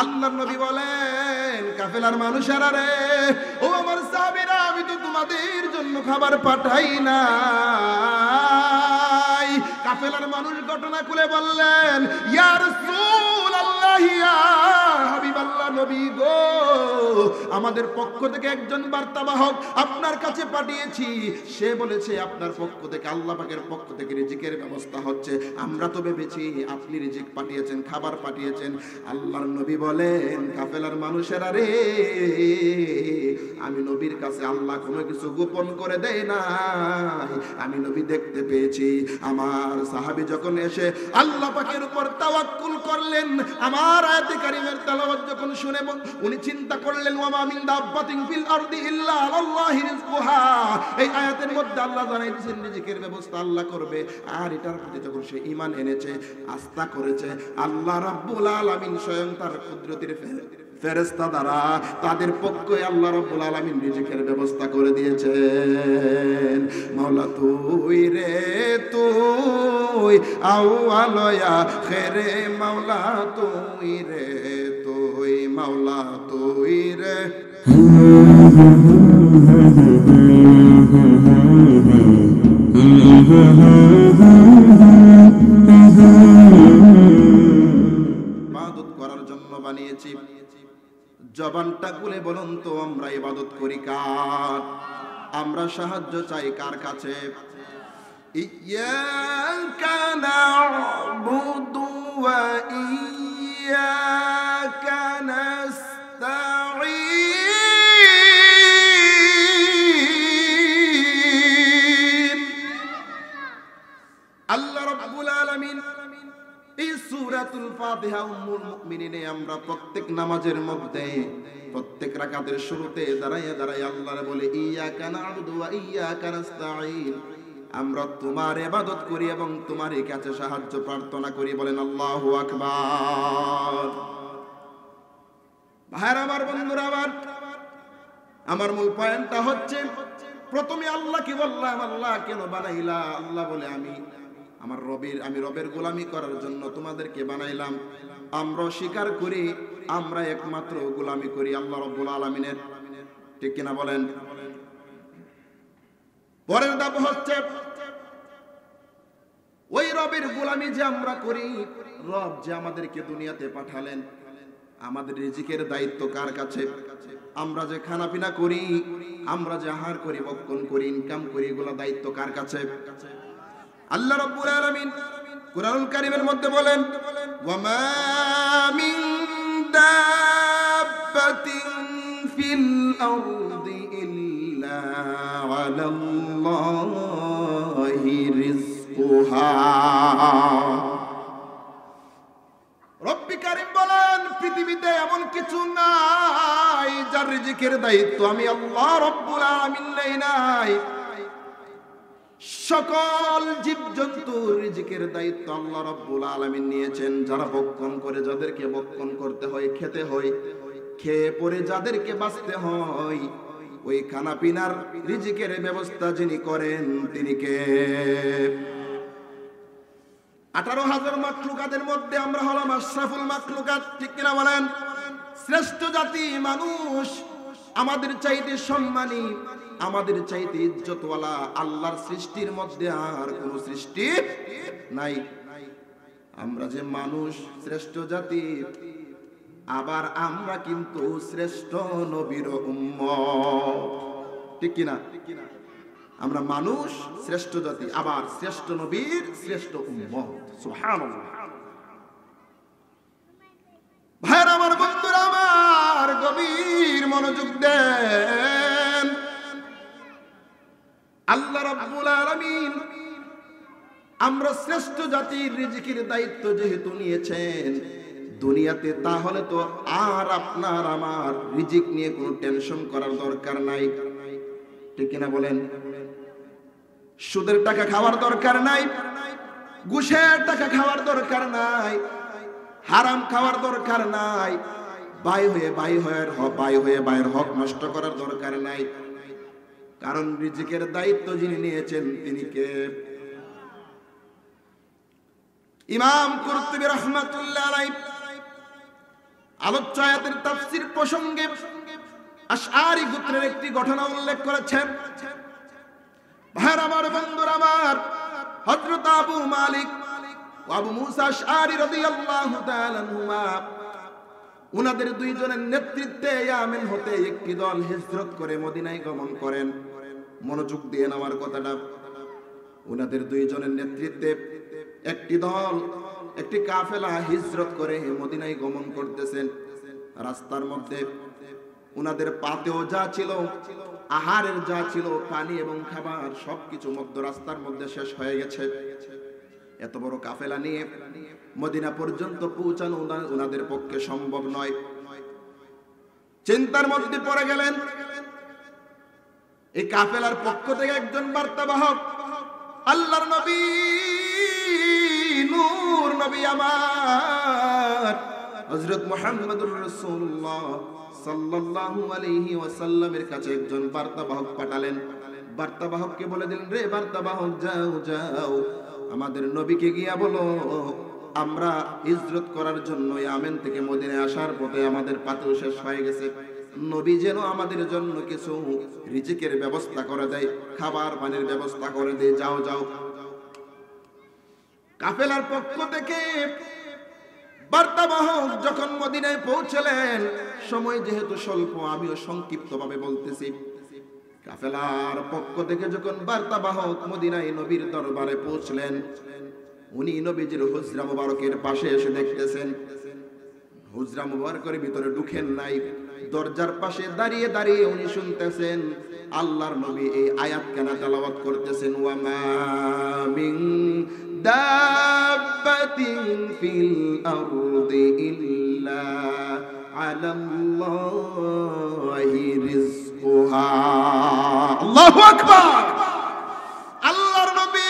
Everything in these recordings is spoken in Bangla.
আল্লাহর নবী বলেন, কাফেলার মানুষেরা রে, ও আমার সাহাবীরা, আমি তো তোমাদের জন্য খাবার পাঠাই নাই। কাফেলার মানুষ ঘটনা খুলে বললেন, ইয়া রাসূলুল্লাহ, ইয়া হাবিবাল্লাহ, নবী গো, আমাদের পক্ষ থেকে একজন বার্তাবাহক আপনার কাছে পাঠিয়েছি। সে বলেছে আপনার পক্ষ থেকে, আল্লাহ পাকের পক্ষ থেকে রিজিকের ব্যবস্থা হচ্ছে। আমরা তো ভেবেছি আপনি রিজিক পাঠিয়েছেন, খাবার পাঠিয়েছেন। আল্লাহর নবী বলেন, কাফেলার মানুষেরা রে, আমি নবীর কাছে আল্লাহ কোনো কিছু গোপন করে দেয় নাই। আমি নবী দেখতে পেয়েছি। আমার সাহাবী যখন এসে আল্লাহ পাকের উপর তাওয়াক্কুল করলেন, আমার আয়াতে কারিমের তেলাওয়াত যখন শুনে উনি চিন্তা করলেন, ওয়া মা মিন দাব্বাতিন ফিল আরদি ইল্লা আলাল্লাহি রিজকুহা, এই আয়াতের মধ্যে আল্লাহ জানাই দিয়েছেন রিজিকের ব্যবস্থা আল্লাহ করবে। আর এটার প্রতি যখন সে ঈমান এনেছে, আস্থা করেছে, আল্লাহ রাব্বুল আলামিন স্বয়ং তার কুদরতের ফেরেশতা দ্বারা তাদের পক্ষে আল্লাহ রাব্বুল আলামিন রিজিকের ব্যবস্থা করে দিয়েছেন। মাওলা তুই রে তুই আউয়াল আখিরে, মাওলা তুই রে তুই, মাওলা তুই রে। ইবাদত করার জন্য বানিয়েছি। জবানটা খুলে বলুন তো, আমরা ইবাদত করি কার? আমরা সাহায্য চাই কার কাছে? ইয়্যাকা না'বুদু ওয়া ইয়্যাকা নাস্তাঈন। আল্লাহ রাব্বুল আলামিন এই সূরাতুল ফাতিহা উম্মুল মুমিনিনে আমরা প্রত্যেক নামাজের মধ্যে, প্রত্যেক রাকাতের শুরুতে দাঁড়াইয়া দাঁড়াইয়া আল্লাহরে বলে, ইয়্যাকা না'বুদু ওয়া ইয়্যাকা নাস্তাঈন। আমরা তোমার ইবাদত করি এবং তোমারই কাছে সাহায্য প্রার্থনা করি। বলেন আল্লাহু আকবার। ভাইরা আমার, বন্ধুরা আমার মূল পয়েন্টটা হচ্ছে, প্রথমে আল্লাহকে বললাম, আল্লাহ কেন বানাইলা? আল্লাহ বলে, আমি রবের গোলামি করার জন্য তোমাদেরকে বানাইলাম। আমরা স্বীকার করি আমরা একমাত্র গোলামি করি আল্লাহ রাব্বুল আলামিনের, ঠিক কিনা বলেন? পরের ধাপ হচ্ছে, ওই রবের গোলামি যে আমরা করি, রব যে আমাদেরকে দুনিয়াতে পাঠালেন, আমাদের রিজিকের দায়িত্ব কার কাছে? আমরা যে খানা পিনা করি, আমরা যে আহার করি, ভক্ষণ করি, ইনকাম করি, এগুলো দায়িত্ব কার কাছে? আল্লাহ রাব্বুল আলামিন কুরআনুল কারীমের মধ্যে বলেন, ওয়া মা মিন দাব্বাতিন ফিল আরদি ইল্লা আলাল্লাহি রিজকুহা। রব্বি কারীম বলেন, পৃথিবীতে এমন কিছু নাই যার রিজিকের দায়িত্ব আমি আল্লাহ রাব্বুল আলামিন নেই নাই। সকল জীবজন্তুর রিজিকের দায়িত্ব আল্লাহ রাব্বুল আলামিন নিয়েছেন। যারা ভক্ষণ করে, যাদেরকে ভক্ষণ করতে হয়, খেতে হয়, খেয়ে পরে যাদেরকে বাঁচতে হয়, ওই খানা পিনার রিজিকের ব্যবস্থা যিনি করেন তিনি কে? 18,000 মাখলুকাতের মধ্যে আমরা হলাম আশরাফুল মাখলুকাত, ঠিক কিনা বলেন? শ্রেষ্ঠ জাতি মানুষ, আমাদের চাইতে সম্মানী, আমাদের চাইতে ইজ্জতওয়ালা আল্লাহর সৃষ্টির মধ্যে আর কোন সৃষ্টি নাই। আমরা যে মানুষ, শ্রেষ্ঠ জাতি, আবার আমরা কিন্তু শ্রেষ্ঠ নবীর উম্মত, ঠিক কিনা? আমরা মানুষ, শ্রেষ্ঠ জাতি, আবার শ্রেষ্ঠ নবীর শ্রেষ্ঠ উম্মত। সুবহানাল্লাহ। ভাইরা আমার, বন্ধুরা আমার, গভীর মনোযোগ দেন। আল্লাহ রাব্বুল আলামিন আমরা শ্রেষ্ঠ জাতির রিজিকের দায়িত্ব যেহেতু নিয়েছেন দুনিয়াতে, তাহলে তো আর আপনার আমার রিজিক নিয়ে কোনো টেনশন করার দরকার নাই, ঠিক কিনা বলেন? সুদের টাকা খাওয়ার দরকার নাই, ঘুষের টাকা খাওয়ার দরকার নাই, হারাম খাওয়ার দরকার নাই, ভাই হয়ে ভাইয়ের হক নষ্ট করার দরকার নাই। কারণ রিজিকের দায়িত্ব যিনি নিয়েছেন তিনি কে? ইমাম কুরতুবী রাহমাতুল্লাহ আলাইহি আলোচ্য আয়াতের তাফসীর প্রসঙ্গে আশআরী গোত্রের একটি ঘটনা উল্লেখ করেছেন। ভাইরা আমার, বন্ধুরা আমার, হযরত আবু মালিক ও আবু মুসা আশআরী রাদিয়াল্লাহু তাআলা আনহুমা, উনাদের দুইজনের নেতৃত্বে ইয়ামেন হতে একটি দল হিজরত করে মদিনায় গমন করেন। মনোযোগ দিয়ে আমার কথাটা, উনাদের দুইজনের নেতৃত্বে একটি দল, একটি কাফেলা হিজরত করে মদিনায় গমন করতেছেন। রাস্তার মধ্যে উনাদের পাতেও যা ছিল, আহারের যা ছিল, পানি এবং খাবার সবকিছু মধ্য রাস্তার মধ্যে শেষ হয়ে গেছে। এত বড় কাফেলা নিয়ে মদিনা পর্যন্ত পৌঁছানো উনাদের পক্ষে সম্ভব নয়। চিন্তার মধ্যে পড়ে গেলেন। এই কাফেলার পক্ষ থেকে একজন বার্তাবাহক, আল্লাহর নবী, নূর নবী আমার হযরত মুহাম্মদুর রাসূলুল্লাহ সাল্লাল্লাহু আলাইহি ওয়াসাল্লামের কাছে একজন বার্তাবাহক পাঠালেন। বার্তাবাহককে বলে দিলেন, রে বার্তাবাহক, যাও যাও আমাদের নবীকে গিয়া বলো, আমরা হিজরত করার জন্য ইয়ামেন থেকে মদিনায় আসার পথে আমাদের পাতেও শেষ হয়ে গেছে। নবী যেন আমাদের জন্য কিছু রিজিকের ব্যবস্থা করে দেয়, খাবার পানির ব্যবস্থা করে দেয়। যাও যাও। কাফেলার পক্ষ থেকে বার্তাবাহক যখন মদিনায় পৌঁছলেন, সময় যেহেতু স্বল্প, আমিও সংক্ষিপ্ত ভাবে বলতেছি। কাফেলার পক্ষ থেকে যখন বার্তাবাহক মদিনায় নবীর দরবারে পৌঁছলেন, উনি নবীজির হুজরা মুবারকের পাশে এসে দেখতেছেন, হুজরা মুবারকের ভিতরে ঢুকেন নাই, দরজার পাশে দাঁড়িয়ে দাঁড়িয়ে উনি শুনতেছেন আল্লাহর নবী এই আয়াত কেনা তেলাওয়াত করতেছেন, ওয়া মা মিন দাব্বাতিন ফিল আরদি ইল্লা আলাল্লাহি রিজকুহা। আল্লাহু আকবার। আল্লাহর নবী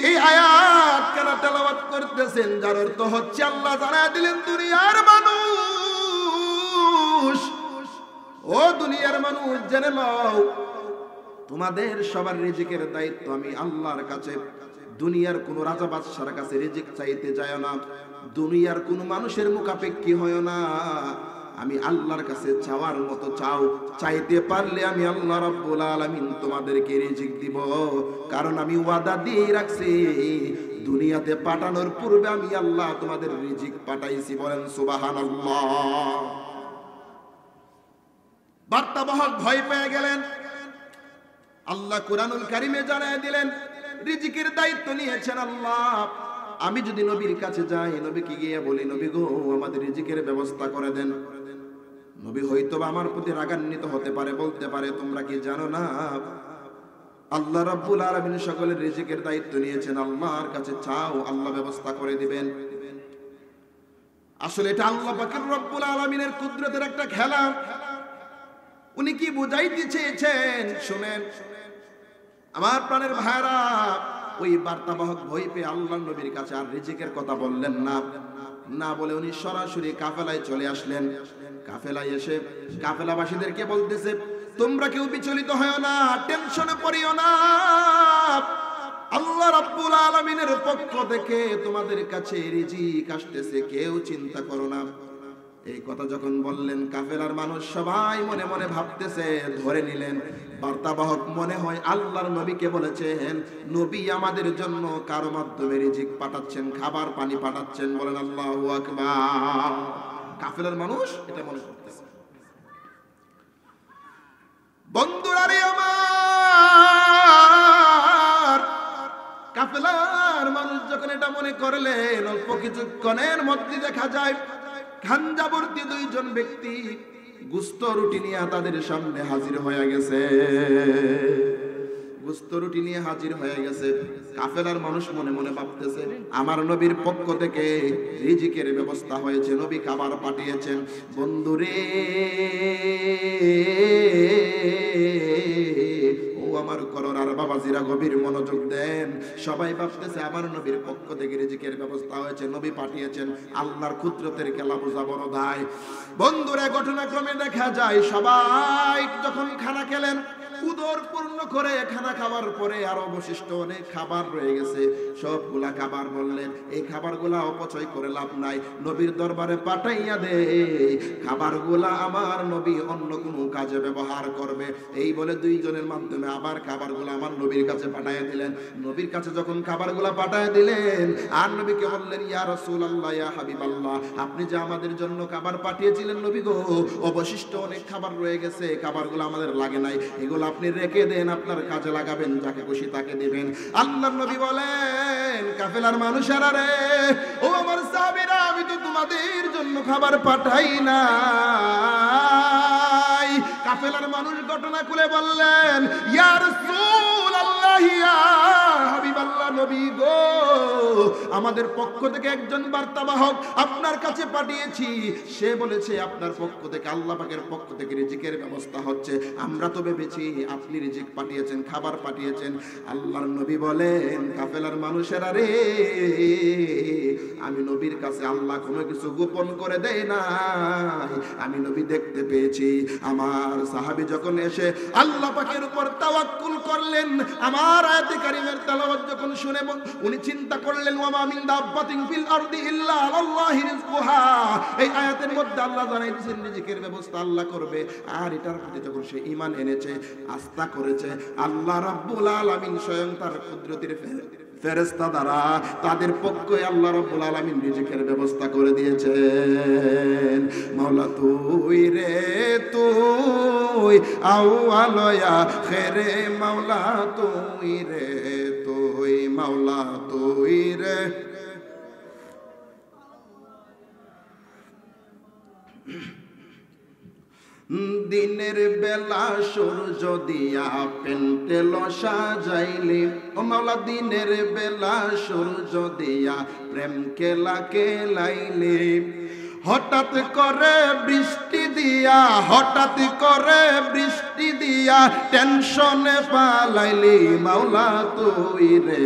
এই আয়াত কেন তেলাওয়াত করতেছেন, যার অর্থ হচ্ছে আল্লাহ জানায় দিলেন, দুনিয়ার মানুষ, ও দুনিয়ার মানুষ, জেনে নাও তোমাদের সবার রিজিকের দায়িত্ব আমি আল্লাহর কাছে। দুনিয়ার কোন রাজা বাদশার কাছে রিজিক চাইতে যায় না, দুনিয়ার কোন মানুষের মুখাপেক্ষী হয় না, আমি আল্লাহর কাছে চাওয়ার মতো চাও। চাইতে পারলে আমি আল্লাহ রাব্বুল আলামিন তোমাদেরকে রিজিক দিব, কারণ আমি ওয়াদা দিয়ে রাখছি দুনিয়াতে পাঠানোর পূর্বে আমি আল্লাহ তোমাদের রিজিক পাঠাইছি। বলেন সুবহানাল্লাহ। বার্তাবাহক ভয় পেয়ে গেলেন। আল্লাহ কুরআনুল কারীমে জানায় দিলেন, রিজিকের দায়িত্ব নিয়েছেন আল্লাহ। আমি যদি নবীর কাছে যাই, নবীকে গিয়ে বলি, নবী গো আমাদের রিজিকের ব্যবস্থা করে দেন, নবী হয়তো আমার প্রতি রাগান্বিত হতে পারে, বলতে পারে তোমরা কি জানো না আল্লাহ রাব্বুল আলামিন সকলের রিজিকের দায়িত্ব নিয়েছেন, আল্লাহর কাছে চাও, আল্লাহ ব্যবস্থা করে দিবেন। আসলে এটা আল্লাহ পাকের রব্বুল আলামিনের কুদরতের একটা খেলা। উনি কি বুঝাইতে চেয়েছেন শুনেন আমার প্রাণের ভাইরা। ওই বার্তাবাহক ভয় পেয়ে আল্লাহর নবীর কাছে আর রিজিকের কথা বললেন না, না বলে উনি সরাসরি কাফেলায় চলে আসলেন। কাফেলায় এসে কাফেলাবাসীদেরকে বলতেছে, তোমরা কেউ বিচলিত হয় না, টেনশনে পড়িও না, আল্লাহ রাব্বুল আলামিনের পক্ষ থেকে তোমাদের কাছে রিজিক আসতেছে, কেউ চিন্তা করো না। এই কথা যখন বললেন, কাফেলার মানুষ সবাই মনে মনে ভাবতেছে, ধরে নিলেন বার্তাবাহক মনে হয় আল্লাহর নবীকে বলেছেন নবী আমাদের জন্য কারো মাধ্যমে রিজিক পাঠাচ্ছেন, খাবার পানি পাঠাচ্ছেন। বলেন আল্লাহু আকবার। কাফেলার মানুষ এটা মনে করতেছে। বন্ধুরা রে আমার, কাফেলার মানুষ যখন এটা মনে করলেন, অল্প কিছুক্ষণের মধ্যে দেখা যায় খাঞ্জাবর্তী দুইজন ব্যক্তি গুস্ত রুটি নিয়ে তাদের সামনে হাজির হয়ে গেছে। গুস্ত রুটি নিয়ে হাজির হয়ে গেছে। কাফেলার মানুষ মনে মনে ভাবতেছে, আমার নবীর পক্ষ থেকে রিজিকের ব্যবস্থা হয়েছে, নবী খাবার পাঠিয়েছেন। বন্ধুরে ও আমার করোনার বাবাজিরা, গভীর মনোযোগ দেন। সবাই ভাবতেছে আমার নবীর পক্ষ থেকে রিজিকের ব্যবস্থা হয়েছে, নবী পাঠিয়েছেন। আল্লাহর কুদরতের খেলা বোঝা বড় দায়। বন্ধুরা ঘটনাক্রমে দেখা যায় সবাই যখন খানা খেলেন, উদর পূর্ণ করে খানা খাবার পরে আর অবশিষ্ট অনেক খাবার রয়ে গেছে, সবগুলা খাবার বললেন এই খাবারগুলা অপচয় করে লাভ নাই, নবীর দরবারে পাঠাইয়া দে, খাবারগুলা আমার নবী অন্য কোনো কাজে ব্যবহার করবে। এই বলে দুইজনের মাধ্যমে আবার খাবারগুলা আমার নবীর কাছে পাঠাইয়া দিলেন। নবীর কাছে যখন খাবারগুলা পাঠাইয়া দিলেন আর নবীকে বললেন, ইয়া রাসূলুল্লাহ, ইয়া হাবিবাল্লাহ, আপনি যে আমাদের জন্য খাবার পাঠিয়েছিলেন নবী গো, অবশিষ্ট অনেক খাবার রয়ে গেছে, খাবারগুলো আমাদের লাগে নাই, এগুলো আপনি রেখে দেন, আপনার কাজে লাগাবেন, যাকে খুশি তাকে দিবেন। আল্লাহর নবী বলেন, কাফেলার মানুষেরা রে, ও আমার সাহাবীরা, আমি তো তোমাদের জন্য খাবার পাঠাই নাই। কাফেলার মানুষ ঘটনা খুলে বললেন, ইয়া রাসূলুল্লাহ, ইয়া হাবিবাল্লাহ, নবী গো, আমাদের পক্ষ থেকে একজন বার্তাবাহক আপনার কাছে পাঠিয়েছি, সে বলেছে আপনার পক্ষ থেকে, আল্লাহ পাকের পক্ষ থেকে রিজিকের ব্যবস্থা হচ্ছে, আমরা তো ভেবেছি আপনি রিজিক পাঠিয়েছেন, খাবার পাঠিয়েছেন। আল্লাহর নবী বলেন, কাফেলার মানুষেরা রে, আমি নবীর কাছে আল্লাহ কোনো কিছু গোপন করে দেয় নাই, আমি নবী দেখতে পেয়েছি। আমার সাহাবী যখন এসে আল্লাহ পাকের উপর তাওয়াক্কুল করলেন, আমার আয়াতে কারিমের তেলাওয়াত যখন শুনে উনি চিন্তা করলেন, ওয়ামা মিন দাব্বাতিন ফিল আরদি ইল্লা আলাল্লাহি রিজকুহা, এই আয়াতের মধ্যে আল্লাহ জানাই দিয়েছেন রিজিকের ব্যবস্থা আল্লাহ করবে। আর এটার প্রতি যখন সে ঈমান এনেছে, আস্থা করেছে, আল্লাহ রাব্বুল আলামিন স্বয়ং তার কুদরতের ফেরেশতা দ্বারা তাদের পক্ষে আল্লাহ রাব্বুল আলামিন রিজিকের ব্যবস্থা করে দিয়েছেন। মাওলা তুই রে তুই আউয়াল আখিরে, মাওলা তুই রে তুই, মাওলা তুই রে। দিনের বেলা সূর্য দিয়া পেন্টেল সাজাইলি, ও মাওলা দিনের বেলা সূর্য দিয়া প্রেম খেলা খেলাইলি, হঠাৎ করে বৃষ্টি দিয়া, হঠাৎ করে বৃষ্টি দিয়া টেনশনে পালাইলি, মাওলা তুই রে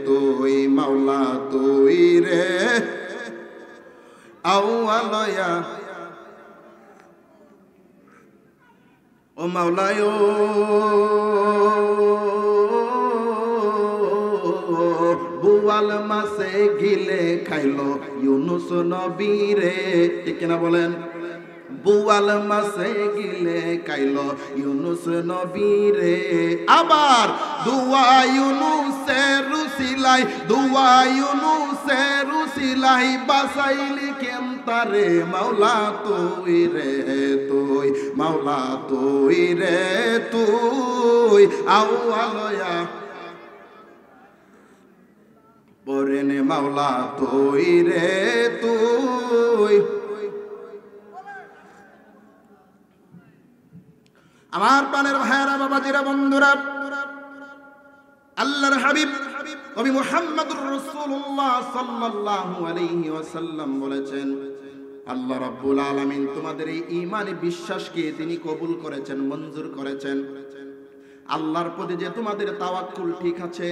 তুই, মাওলা তুই রে আউয়ালয়া, ও মাওলায় বুয়াল মাসে গিলে খাইলো ইউনুস নবী রে, ঠিক না বলেন? বুয়াল মাসে গিলে খাইলো ইউনুস নবী রে, আবার দুয়া ইউনুসের রুসিলাই, দুয়া ইউনুসের রুসিলাই, বাসাইলি কেম তারে, মাওলা তুই রে তুই, মাওলা তুই রে তুই আউয়ালয়া পরেনে, মাওলা তুই রে তুই। আমার প্রাণের ভাইয়েরা, বাবাজিরা, বন্ধুরা, আল্লাহর হাবিব নবী মুহাম্মদুর রাসূলুল্লাহ সাল্লাল্লাহু আলাইহি ওয়াসাল্লাম বলেছেন, আল্লাহ রাব্বুল আলামিন তোমাদের এই ঈমানি বিশ্বাসকে তিনি কবুল করেছেন, মঞ্জুর করেছেন। আল্লাহর প্রতি যে তোমাদের তাওয়াক্কুল ঠিক আছে,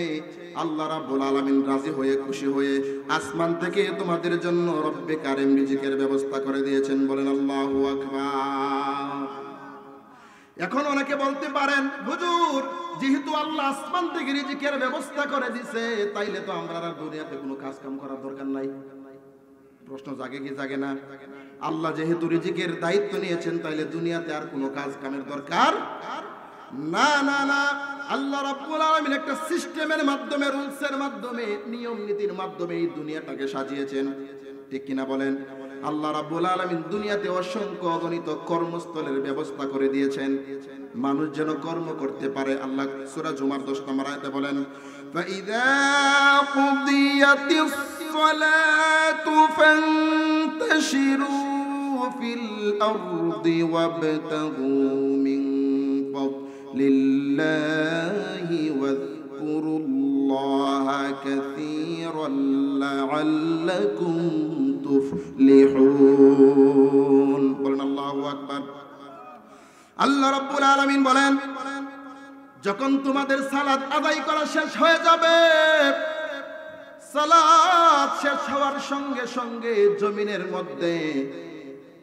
আল্লাহ রাব্বুল আলামিন রাজি হয়ে, খুশি হয়ে আসমান থেকে তোমাদের জন্য রব্বে কারীম রিজিকের ব্যবস্থা করে দিয়েছেন। বলেন আল্লাহু আকবার। এখন অনেকে বলতে পারেন, হুজুর যেহেতু আল্লাহ আসমান থেকে রিজিকের ব্যবস্থা করে দিয়েছে, তাইলে তো আমরা আর দুনিয়াতে কোনো কাজ কাম করার দরকার নাই। প্রশ্ন জাগে কি জাগে না? আল্লাহ যেহেতু রিজিকের দায়িত্ব নিয়েছেন, তাইলে দুনিয়াতে আর কোনো কাজ কামের দরকার না। না না, আল্লাহ রাব্বুল আলামিন একটা সিস্টেমের মাধ্যমে, রুলসের মাধ্যমে, নিয়ম নীতির মাধ্যমে এই দুনিয়াটাকে সাজিয়েছেন, ঠিক কিনা বলেন? আল্লাহ রাব্বুল আলামিন দুনিয়াতে অসংখ্য অগণিত কর্মস্থলের ব্যবস্থা করে দিয়েছেন, মানুষ যেন কর্ম করতে পারে। আল্লাহ সূরা জুমার 10 নম্বর আয়াতে বলেন, ফাইযা কুদিয়াতিস সালাতু ফান্তাশিরু ফিল আরদি ওয়াবতাগু মিন ফাদলিল্লাহি ওয়াযকুরুল্লাহা কাসীরান লাআল্লাকুম তুফলিহুন। বলেন আল্লাহু আকবার। আল্লাহ রাব্বুল আলামিন বলেন, যখন তোমাদের সালাত আদায় করা শেষ হয়ে যাবে, সালাত শেষ হওয়ার সঙ্গে সঙ্গে জমিনের মধ্যে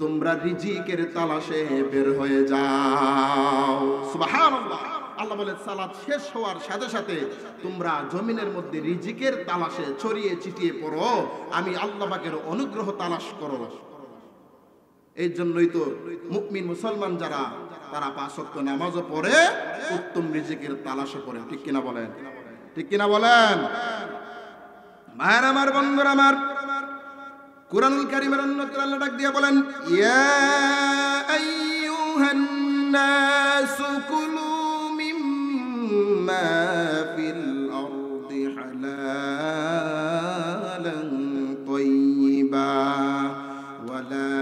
তোমরা রিজিকের তালাশে বের হয়ে যাও। সুবহানাল্লাহ। আল্লাহ বলে সালাত শেষ হওয়ার সাথে সাথে তোমরা জমিনের মধ্যে রিজিকের তালাশে ছড়িয়ে ছিটিয়ে পড়ো, আমি আল্লাহ পাকের অনুগ্রহ তালাশ করো। এই জন্যই তো মুমিন মুসলমান যারা তারা 5 ওয়াক্ত নামাজও পড়ে, উত্তম রিজিকের তালাশে পড়ে। ঠিক কিনা বলেন? ঠিক কিনা বলেন? ভাইরা আমার, বন্ধুরা আমার, কুরআনুল কারীমের অন্যত্র আল্লাহ ডাক দিয়ে বলেন, ইয়া আইয়ুহান নাসু কুলু মিম্মা ফিল আরদি হালালান তাইয়্যিবা ওয়া লা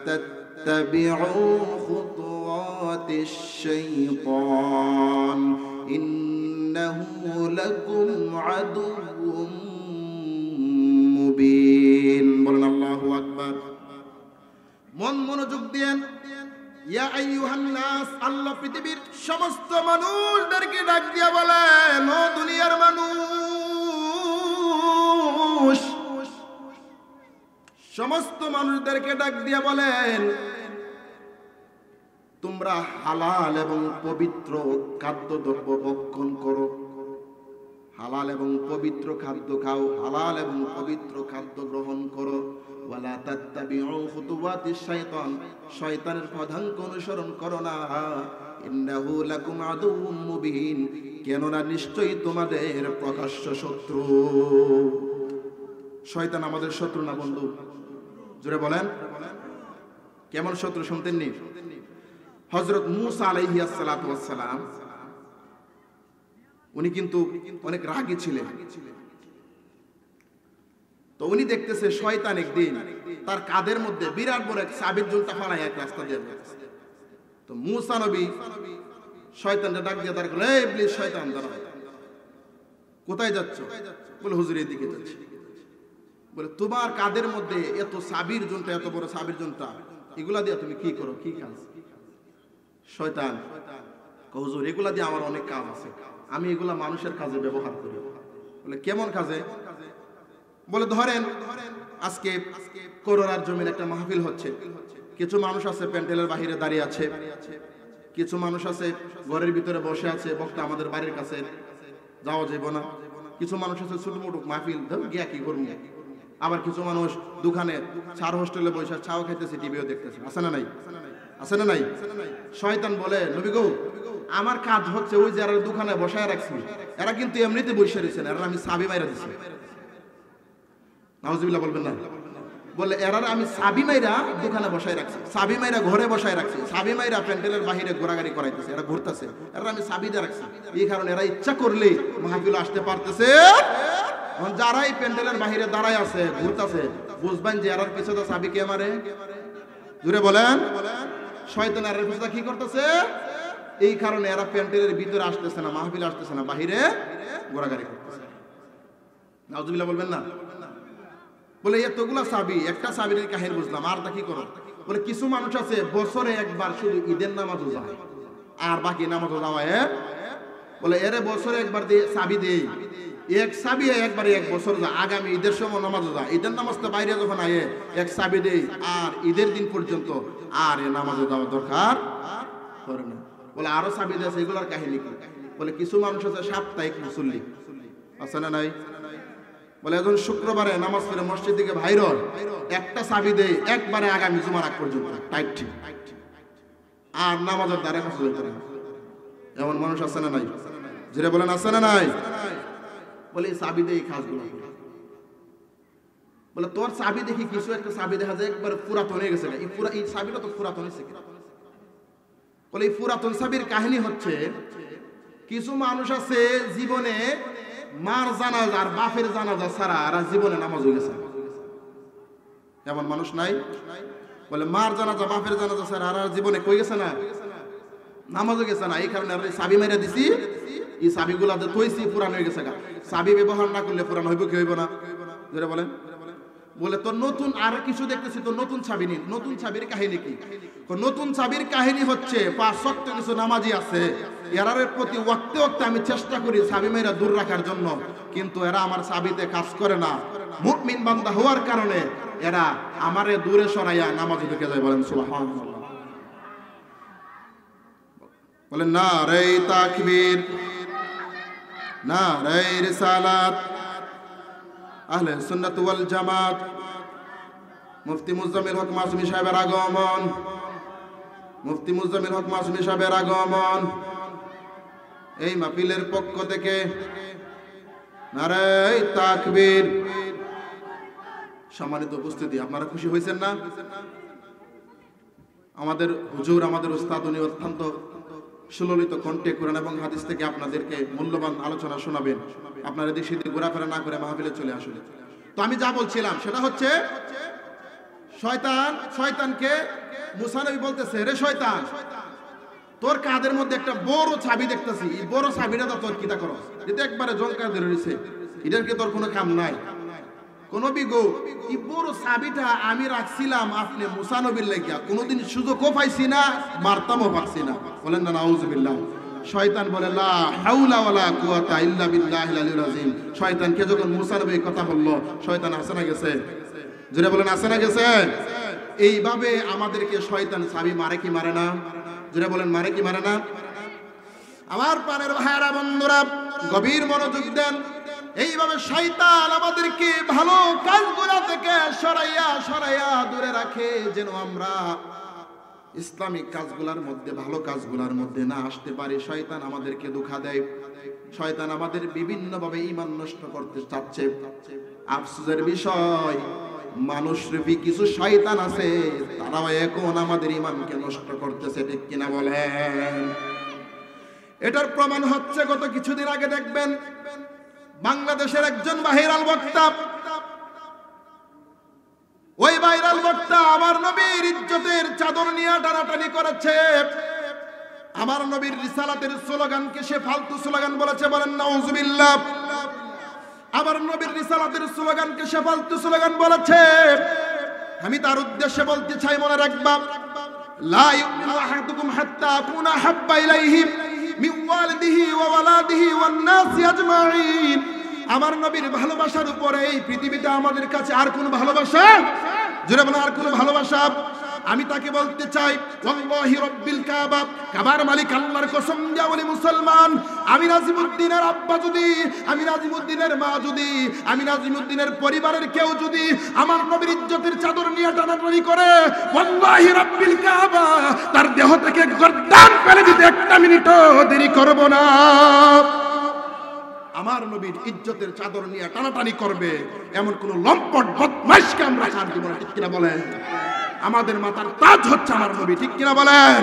তাত্তাবিউ খুতুওয়াতিশ শাইতান ইন্নাহু লাকুম আদুউম মুবিন। বলেন আল্লাহু আকবার। মনোযোগ দিয়েন। ইয়া আইয়ুহান নাস, আল্লাহ পৃথিবীর সমস্ত মানুষদেরকে ডাক দিয়া বলেন, ও দুনিয়ার মানুষ, সমস্ত মানুষদেরকে ডাক দিয়া বলেন, তোমরা হালাল এবং পবিত্র খাদ্যদ্রব্য ভক্ষণ করো, হালাল এবং পবিত্র খাদ্য খাও, হালাল এবং পবিত্র খাদ্য গ্রহণ করো। ওয়ালা তাত্তাবিউ খুতুওয়াতিশ শাইতান, শয়তানের পদাঙ্ক অনুসরণ করো না। ইন্নাহু লাকুম আদুউম মুবিন, কেননা নিশ্চয়ই তোমাদের প্রকাশ্য শত্রু। শয়তান আমাদের শত্রু না বন্ধু? জোরে বলেন, কেমন শত্রু শুনতেননি? হযরত মূসা আলাইহিস সালাতু ওয়াস সালাম, উনি কিন্তু অনেক রাগী ছিলেন। তো উনি দেখতেছে শয়তান একদিন তার কাঁধের মধ্যে বিরাট বড় এক চাবির ঝুলটা ফালায় এক রাস্তা দিয়ে যাচ্ছে। তো মূসা নবী শয়তানকে ডাক দিয়ে তার বলে, এই ইবলিস শয়তান, দাঁড়াও, কোথায় যাচ্ছ? বলে, হুজুর এদিকে যাচ্ছি। বলে, তোমার কাঁধের মধ্যে এত চাবির ঝুলটা, এত বড় চাবির ঝুলটা, এগুলা দিয়ে তুমি কি করো, কি কাজ? শয়তান, হুজুর এগুলা দিয়ে আমার অনেক কাজ আছে, আমি এগুলা মানুষের কাজে ব্যবহার করি। বলে, কেমন কাজে? বলে, ধরেন আজকে করোনার জমিন একটা মাহফিল হচ্ছে, কিছু মানুষ আছে প্যান্ডেলের বাহিরে দাঁড়িয়ে আছে, কিছু মানুষ আছে ঘরের ভিতরে বসে আছে, বক্তা আমাদের বাড়ির কাছে যাওয়া যাবে না, কিছু মানুষ আছে ছোট মোটো মাহফিল গিয়া কি করবো, আবার কিছু মানুষ দোকানে চার হোস্টেলে বসে চাও খাইতেছে, টিভিও দেখতেছে, আছে না নাই? আছে না নাই? শয়তান বলে, নবী গো, আমার কাজ হচ্ছে ওই যারা দোকানে বসায় রাখছি, এরা কিন্তু এমনিতে বসে রয়েছেন, এরা আমি চাবি মাইরা দিচ্ছি। নাউজুবিল্লাহ বলবেন না? বলে, এরা আমি চাবি মাইরা দোকানে বসায় রাখছি, চাবি মাইরা ঘরে বসায় রাখছি, চাবি মাইরা প্যান্ডেলের বাহিরে ঘোরাঘুরি করাইতেছে, এরা ঘুরতেছে, এরা আমি চাবি দিয়ে রাখছি। এই কারণে এরা ইচ্ছা করলে মাহফিল আসতে পারতেছে। যারা এই প্যান্ডেলের বাহিরে দাঁড়ায় আছে, ঘুরতেছে, বুঝবেন যে এরার পিছনে চাবি কে মারে। জুড়ে বলেন, শয়তান এর পিছনে কি করতেছে? এই কারণে এরা প্যান্ডেলের ভিতরে আসতেছে না, মাহফিল আসতেছে না, বাহিরে ঘোরাঘুরি করতেছে। নাউজুবিল্লাহ বলবেন না? বলে, এতগুলা চাবি, একটা চাবির কাহিনী বুঝলাম, আর তা কি করো? বলে, কিছু মানুষ আছে বছরে একবার শুধু ঈদের নামাজও যায়, আর বাকি নামাজও যাওয়া। বলে, এরে বছরে একবার দিয়ে চাবি দেই, এক চাবি একবারে এক বছর যায়, আগামী ঈদের সময় নামাজও যায়, ঈদের নামাজটা বাইরে যখন আয়ে এক চাবি দেই, আর ঈদের দিন পর্যন্ত আর এ নামাজও যাওয়ার দরকার করে না। বলে, আরো চাবি দিয়েছে, এগুলোর কাহিনী কি? বলে, কিছু মানুষ আছে সাপ্তাহিক মুসল্লি, আছে না নাই? বলে, এখন শুক্রবারে নামাজ পড়ে মসজিদ থেকে ভাইরল, একটা চাবি দেয় একবারে আগামী জুমার আগ পর্যন্ত টাইট, আর নামাজের দ্বারা কাছে যেতে না। এমন মানুষ আছে না নাই? যেটা বলেন, আছে না নাই? বলে, এই চাবি দেয় কাজগুলো। বলে, তোর চাবি দেখি কিছু একটা চাবি দেখা যায় একবার পুরাতন হয়ে গেছে, এই চাবিটা তো পুরাতন হয়েছে। বলে, এই পুরাতন চাবির কাহিনী হচ্ছে, কিছু মানুষ আছে জীবনে মার জানাজা আর বাপের জানাজা ছাড়া আর জীবনে নামাজ হয়ে গেছে। এমন মানুষ নাই? বলে, মার জানাজা বাপের জানাজা ছাড়া আর জীবনে কই গেছে না, নামাজ হয়ে গেছে না। এই কারণে চাবি মেরে দিছি, এই চাবিগুলা থইছি, পুরান হয়ে গেছে। চাবি ব্যবহার না করলে পুরান হইব কি হইব না? যেটা বলেন। বলে, তোর নতুন আর কিছু দেখতেছি, তো নতুন চাবি নেই। নতুন চাবির কাহিনী কি? নতুন চাবির কাহিনী হচ্ছে 5 ওয়াক্ত কিছু নামাজি আছে, এরার প্রতি ওয়াক্তে ওয়াক্তে আমি চেষ্টা করি চাবি মেয়েরা দূর রাখার জন্য, কিন্তু এরা আমার চাবিতে কাজ করে না। মুমিন বান্দা হওয়ার কারণে এরা আমারে দূরে সরাইয়া নামাজে ঢুকে যায়। বলেন সুবহানাল্লাহ। বলেন নারে তাকবীর, নারে রিসালাত। আহলে সুন্নাত ওয়াল জামাত, মুফতি মুজাম্মিল হক মাসুমি সাহেবের আগমন, মুফতি মুজাম্মিল হক মাসুমি সাহেবের আগমন। এই মাহফিলের পক্ষ থেকে নারে তাকবীর। সম্মানিত উপস্থিতি, আপনারা খুশি হয়েছেন না? আমাদের হুজুর, আমাদের উস্তাদ, উনি অত্যন্ত সুললিত কণ্ঠে কোরআন এবং হাদিস থেকে আপনাদেরকে মূল্যবান আলোচনা শোনাবেন। আপনারা এদিক সেদিক ঘোরাফেরা না করে মাহফিলে চলে আসুন। তো আমি যা বলছিলাম সেটা হচ্ছে, শয়তানকে মুসা নবী বলতেছে, রে শয়তান, তোর কাঁধের মধ্যে একটা বড় চাবি দেখতেছি, এই বড় চাবিটা তো তোর কিতা করো, এটা একবারে জলকা ধরে রয়েছে, এটার কি তোর কোনো কাম নাই? কোন বিগো এই বড় চাবিটা আমি রাখছিলাম আপনি মুসা নবীর লাগিয়া, কোনোদিন সুযোগও পাইছি না, মারতামও পারছি না। বলেন না নাউজুবিল্লাহ। শয়তান বলে লা হাওলা ওয়ালা কুওয়াতা ইল্লা বিল্লাহিল আলিয়্যিল আযীম। শয়তানকে যখন মুসা নবী কথা বলল, শয়তান আসে না গেছে? জোরে বলেন আসে না গেছে? এইভাবে আমাদেরকে শয়তান চাবি মারে কি মারে না? জোরে বলেন মারে কি মারে না? আমার প্রাণের ভাইরা বন্ধুরা, গভীর মনোযোগ দেন। এইভাবে শয়তান আমাদেরকে ভালো কাজগুলো থেকে সরাইয়া দূরে রাখে, যেন আমরা ইসলামিক কাজগুলোর মধ্যে, ভালো কাজগুলোর মধ্যে না আসতে পারি। শয়তান আমাদেরকে ধোঁকা দেয়, শয়তান আমাদের বিভিন্ন ভাবে ঈমান নষ্ট করতে চাচ্ছে। আফসোসের বিষয়, মানুষরূপী কিছু শয়তান আছে, তারাও এখন আমাদের ঈমানকে নষ্ট করতেছে, ঠিক কিনা বলেন? এটার প্রমাণ হচ্ছে, গত কিছুদিন আগে দেখবেন বাংলাদেশের একজন ভাইরাল বক্তা, ওই ভাইরাল বক্তা আমার নবীর ইজ্জতের চাদর নিয়ে টানাটানি করেছে। আমার নবীর রিসালাতের স্লোগানকে সে ফালতু স্লোগান বলেছে। বলেন নাউজুবিল্লাহ। আমার নবীর রিসালাতের স্লোগানকে সে ফালতু স্লোগান বলেছে। আমি তার উদ্দেশ্যে বলতে চাই, মনে রাখবা, লা ইউমিনু আহাদুকুম হাত্তা আকুনা হাব্বা ইলাইহি মিন ওয়ালিদিহি ওয়া ওয়ালাদিহি ওয়ান নাসি আজমাইন। আমার নবীর ভালোবাসার উপরে এই পৃথিবীতে আমাদের কাছে আর কোন ভালোবাসা, জোরে বলেন আর কোন ভালোবাসা? আমি তাকে বলতে চাই, ওয়াল্লাহি রাব্বিল কাবা, কাবার মালিক আল্লাহর কসম দিয়া বলি মুসলমান, আমি নাজিমুদ্দিনের আব্বা যদি, আমি নাজিমুদ্দিনের মা যদি, আমি নাজিমুদ্দিনের পরিবারের কেউ যদি আমার নবীর ইজ্জতের চাদর নিয়ে টানাটানি করে, ওয়াল্লাহি রাব্বিল কাবা, তার দেহ থেকে গর্দান ফেলে দিতে একটা মিনিটও দেরি করব না। আমার নবীর ইজ্জতের চাদর নিয়ে টানাটানি করবে এমন কোন লম্পট বদমাইশকে আমরা ছাড় দিব না, ঠিক কিনা বলেন? আমাদের মাথার তাজ হচ্ছে আমার নবী, ঠিক কিনা বলেন?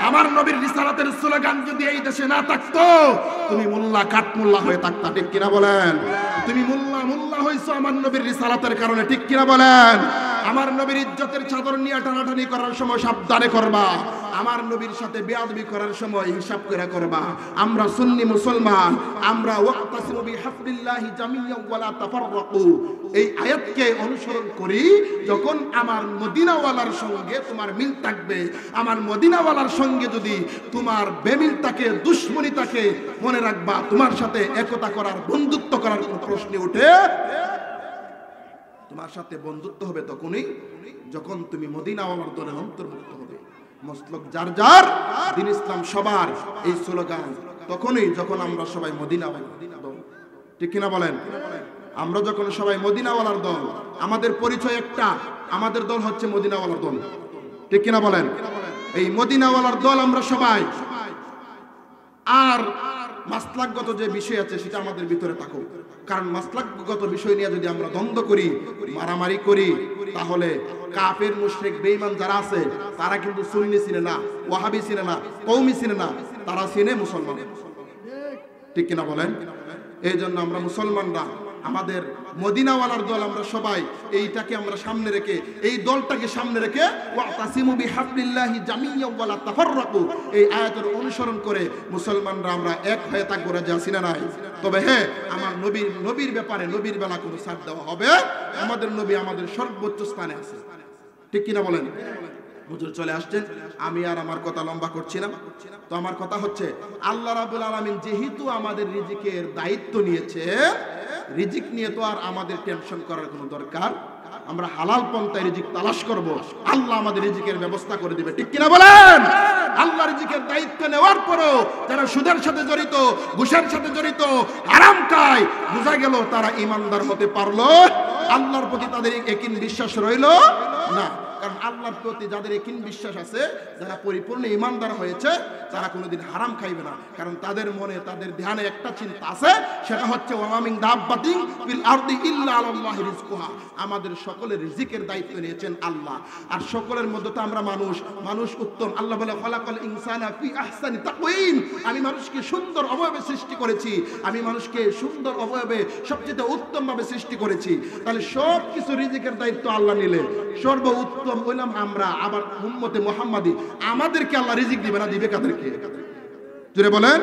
আমার নবীর রিসালাতের স্লোগান যদি এই দেশে না থাকতো, তুমি মোল্লা কাঠমোল্লা হয়ে থাকতা, ঠিক কিনা বলেন? তুমি মোল্লা হইছো আমার নবীর রিসালাতের কারণে, ঠিক কিনা বলেন? আমার নবীর ইজ্জতের চাদর নিয়ে টানাটানি করার সময় সাবধানে করবা, আমার নবীর সাথে বেয়াদবি করার সময় হিসাব করে করবা। আমরা সুন্নি মুসলমান, আমরা ওয়াক্তাসিমু বিহাবলিল্লাহি জামিআন ওয়া লা তাফাররাকু, এই আয়াতকে অনুসরণ করি। যখন আমার মদিনাওয়ালার সঙ্গে তোমার মিল থাকবে, আমার মদিনাওয়ালার সঙ্গে যদি তোমার বেমিল থাকে, দুশমনি থাকে, মনে রাখবা তোমার সাথে একতা করার, বন্ধুত্ব করার কোনো প্রশ্ন ওঠে। তোমার সাথে বন্ধুত্ব হবে তখনই যখন তুমি মদিনাওয়ালার দলের অন্তর্ভুক্ত হবে। মসলক যার যার, দ্বীন ইসলাম সবার, এই স্লোগান তখনই যখন আমরা সবাই মদিনাওয়ালার দল, ঠিক কিনা বলেন? আমরা যখন সবাই মদিনাওয়ালার দল, আমাদের পরিচয় একটা, আমাদের দল হচ্ছে মদিনাওয়ালার দল, ঠিক কিনা বলেন? এই মদিনাওয়ালার দল আমরা সবাই। আর মাসলাকগত যে বিষয় আছে সেটা আমাদের ভিতরে থাকুক, কারণ মাসলাকগত বিষয় নিয়ে যদি আমরা দ্বন্দ্ব করি, মারামারি করি, তাহলে কাফের মুশরিক বেঈমান যারা আছে তারা কিন্তু সুন্নি চিনে না, ওয়াহাবি চিনে না, কওমি চিনে না, তারা চিনে মুসলমান, ঠিক কিনা বলেন? এই জন্য আমরা মুসলমানরা আমাদের মদিনাওয়ালার দল আমরা সবাই এইটাকে আমরা সামনে রেখে, এই দলটাকে সামনে রেখে ওয়াতাসিমু বিহাবলিল্লাহি জামিআন ওয়া লা তাফাররাকু, এই আয়াতের অনুসরণ করে মুসলমানরা আমরা এক হয়ে থাকবো, রাজি আছি না নাই? তবে হ্যাঁ, আমার নবীর ব্যাপারে, নবীর বেলা কোনো ছাড় দেওয়া হবে। আমাদের নবী আমাদের সর্বোচ্চ স্থানে আছে, ঠিক কিনা বলেন? হুজুর চলে আসছেন, আমি আর আমার কথা লম্বা করছি না। তো আমার কথা হচ্ছে, আল্লাহ রাব্বুল আলামিন যেহেতু আমাদের রিজিকের দায়িত্ব নিয়েছে, রিজিক নিয়ে তো আর আমাদের টেনশন করার কোনো দরকার আমরা হালাল পন্থায় রিজিক তালাশ করব, আল্লাহ আমাদের রিজিকের ব্যবস্থা করে দিবে। ঠিক কিনা বলেন? আল্লাহ রিজিকের দায়িত্ব নেওয়ার পরও যারা সুদের সাথে জড়িত, ঘুষের সাথে জড়িত, হারাম খায়, বোঝা গেল তারা ইমানদার হতে পারলো? আল্লাহর প্রতি তাদের একিন বিশ্বাস রইল না। কারণ আল্লাহর প্রতি যাদের একিন বিশ্বাস আছে, যারা পরিপূর্ণ ইমানদার হয়েছে, তারা কোনোদিন হারাম খাইবে না। কারণ তাদের মনে, তাদের ধ্যানে একটা চিন্তা আছে, সেটা হচ্ছে ওয়া মিন দাব্বাতিন ফিল আরদি ইল্লা আলাল্লাহি রিজকুহা। আমাদের সকলের রিজিকের দায়িত্ব নিয়েছেন আল্লাহ। আর সকলের মধ্যে তো আমরা মানুষ উত্তম। আল্লাহ বলে খালাকাল ইনসানা ফি আহসানি তাকওয়িম, আমি মানুষকে সুন্দর অবয়বে সৃষ্টি করেছি, আমি মানুষকে সুন্দর অবয়বে সবচেয়ে উত্তম ভাবে সৃষ্টি করেছি। তাহলে সব কিছু রিজিকের দায়িত্ব আল্লাহ নিলে সর্ব উত্তম হইলাম আমরা। আবার উম্মতে মুহাম্মাদি, আমাদেরকে আল্লাহ রিজিক দিবে না, দিবে কাদেরকে? জোরে বলেন।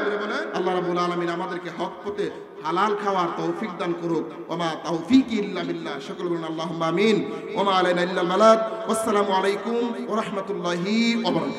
আল্লাহ রাব্বুল আলামিন আমাদেরকে হক পথে হালাল খাওয়ার তৌফিক দান করুক। ওয়া মা তাওফীকি ইল্লা বিল্লাহ। সকলে বলুন আল্লাহুম্মা আমিন। ওয়া মা আলাইনা ইল্লাল বালাগ। ওয়াসসালামু আলাইকুম ওয়া রাহমাতুল্লাহি ওয়া বারাকাতুহু।